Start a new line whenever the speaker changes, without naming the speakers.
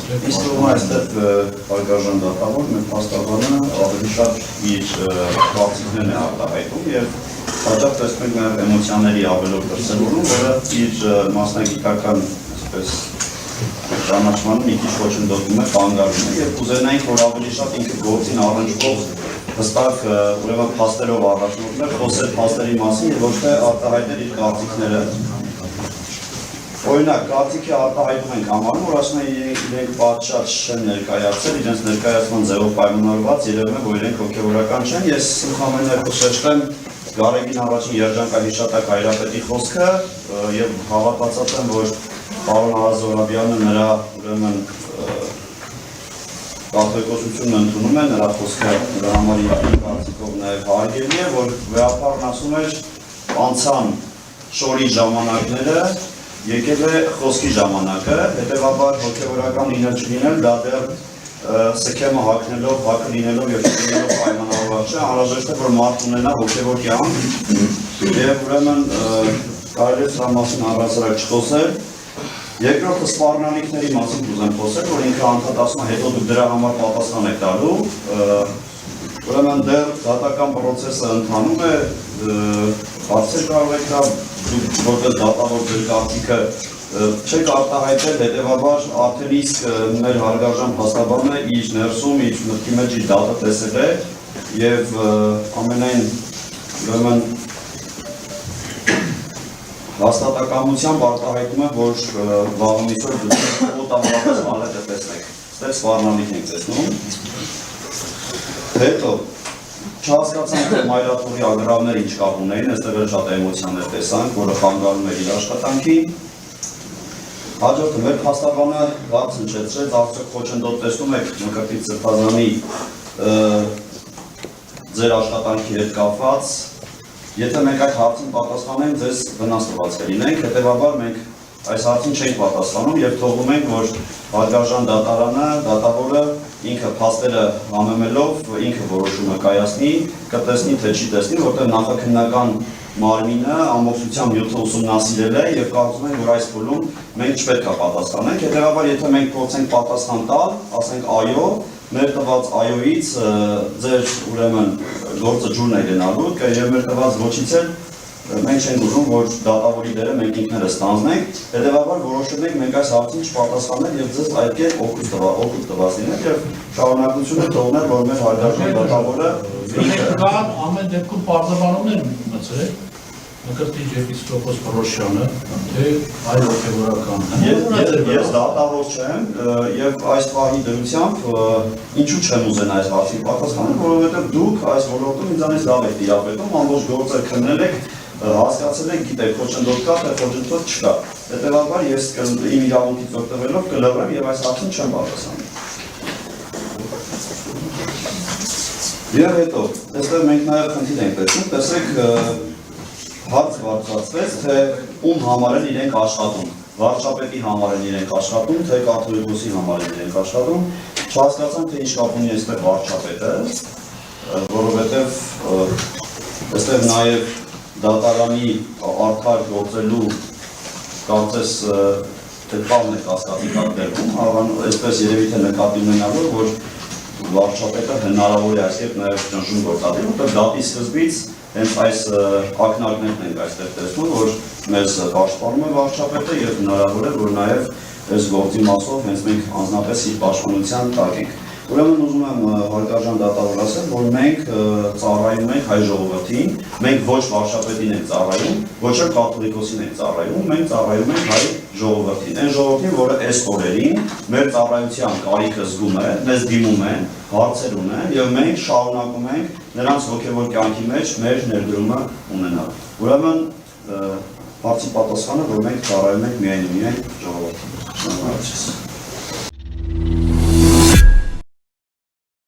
Իսկ ում այստեղ հարգարժան դատավոր մեր փաստաբանը ավելի շատ իր կարծիքներն է արտահայտում եւ հաճախ տեսնում ենք նաեւ էմոցիաների ավելորդ դրսևորում, որը իր մասնագիտական այսպես ճանաչմանը մի քիչ ոչնդոտում է, կանգառում է եւ կուզենայինք, որ ավելի շատ ինքը գործին առնչվող հստակ ուրեմն փաստերով առաջնորդներ խոսել փաստերի մասին եւ ոչ թե արտահայտել իր կարծիքները։ Օրինակ, կարծիքի արտահայտում ենք համարում, որ ասում են իրենք պատշաճ չեն ներկայացել, իրենց ներկայացման ձևով պայմանավորված, երևում է, որ իրենք հոգևորական չեն։ Ես ընդհանրապես կշեշտեմ Գարեգին առաջին երջանկահիշատակ Հայրապետի խոսքը եւ հավատացած եմ, որ պարոն Արազորաբյանը նրա ուրեմն կաթողիկոսությունն ընդունում է, նրա խոսքը նրա համար իր կարծիքով նաև հարգելի է, որ վեհապարն ասում էր անցան շորի ժամանակները, եկել է խոսքի ժամանակը, հետևաբար հոգևորական լինել չլինել, դա դեռ սքեմը հագնելով, հակը լինելով եւ չլինելով պայմանավորված չէ, անհրաժեշտ է, որ մարդ ունենա հոգևոր կյանք եւ ուրեմն կարելի է սրա մասին առհասարակ չխոսել։ Երկրորդը սպառնալիքների մասին կուզեմ խոսել, որ ինքը անդադասում է, հետո դուք դրա համար պատասխան եք տալու, ուրեմն դեռ դատական պրոցեսը ընթանում է, հարցեր կարող եք տալ, դուք որպես դատավոր ձեր կարծիքը չեք արտահայտել, հետևաբար արդեն իսկ մեր հարգարժան փաստաբանը իր ներսում, իր մտքի մեջ իր դատը տեսել է եւ ամենայն ուրեմն հաստատակամությամբ արտահայտում է, որ վաղումից օր դուք օտավրապես մալետը տեսնեք, ստեղ սպառնալիք ենք տեսնում։ Հետո, չհասկացանք, որ մայրաթողի ագրավները ինչ կապ ունեին, այստեղ էլ շատ էմոցիաներ տեսանք, որը խանգարում էր իր աշխատանքին։ Հաջորդը, մեր փաստաբանը հարց հնչեցրեց, արդյոք խոչընդոտ տեսնում եք Մկրտիչ Սրբազանի ձեր աշխատանքի հետ կապված, եթե մենք այդ հարցին պատասխանենք, ձեզ վնաս տված կլինենք, հետևաբար մենք այս հարցին չենք պատասխանում եւ թողում ենք, որ հարգարժան դատարանը, դատավորը ինքը փաստերը համեմելով ինքը որոշումը կայացնի, կտեսնի թե չի տեսնի, որտեղ նախաքննական մարմինը ամբողջությամբ նյութը ուսումնասիրել է եւ կարծում եմ, որ այս փուլում մենք չպետք է պատասխանենք, հետեւաբար եթե մենք փորձենք պատասխան տալ, ասենք այո, մեր տված այոից ձեր ուրեմն գործը ջուրն է գնալու, եւ մեր տված ոչից էլ մենք չենք ուզում, որ դատավորի դերը մենք ինքներս ստանձնենք, հետեւաբար որոշում ենք մենք այս հարցին չպատասխանել եւ ձեզ այդ կերպ օգուտ տված լինել եւ շարունակությունը թողնել, որ մեր հարգարժան դատավորը
կան ամեն դեպքում պարզաբանումներ մտցրել Մկրտիչ եպիսկոպոս Պռոշյանը, թե այլ հոգևորական։
Ես դատավոր չեմ եւ այս պահի դրությամբ ինչու չեմ ուզենա այս հարցին պատասխանել, որովհետեւ դուք այս ոլորտում ինձանից լավ եք տիրապետում, ամբողջ գործը քննել եք, հասկացել եք, գիտեք, խոչընդոտ կա, թե խոչընդոտ չկա։ Հետևաբար ես իմ իրավունքից օգտվելով կլռեմ եւ այս հարցին չեմ պատասխանի։ Եվ հետո, այստեղ մենք նաեւ խնդիր ենք տեսնում, տեսեք հարց բարձրացվեց, թե ում համար են իրենք աշխատում, վարչապետի համար են իրենք աշխատում, թե կաթողիկոսի համար են իրենք աշխատում, չհասկացան, թե ինչ կապ ունի այստեղ վարչապետը, որովհետև այստեղ նաև դատարանի արդար գործելու կարծես թե բավն է կասկածի կարգերում, այսպես երևի թե նկատի ունենալու, որ վարչապետը հնարավոր է այս կերպ նաև ճնշում գործադրել, որտեղ դատի սկզբից հենց այս ակնարկներն ենք այստեղ տեսնում, որ մեզ պաշտպանում է վարչապետը եւ հնարավոր է, որ նաեւ այս գործի մասով հենց մենք անձնապես իր պաշտպանության տակ ենք։ Ուրեմն ուզում եմ հարգարժան դատավոր ասել, որ մենք ծառայում ենք հայ ժողովրդին, մենք ոչ վարչապետին ենք ծառայում, ոչ էլ կաթողիկոսին ենք ծառայում, մենք ծառայում ենք հայ ժողովրդին։ Այն ժողովրդին, որը այս օրերին մեր ծառայության կարիքը զգում է, մեզ դիմում են, հարցեր ունեն եւ մենք շարունակում ենք նրանց հոգեվոր կյանքի մեջ մեր ներդրումը ունենալ։ Ուրեմն հարցի պատասխանը, որ մենք ծառայում ենք միայն ժողովրդին։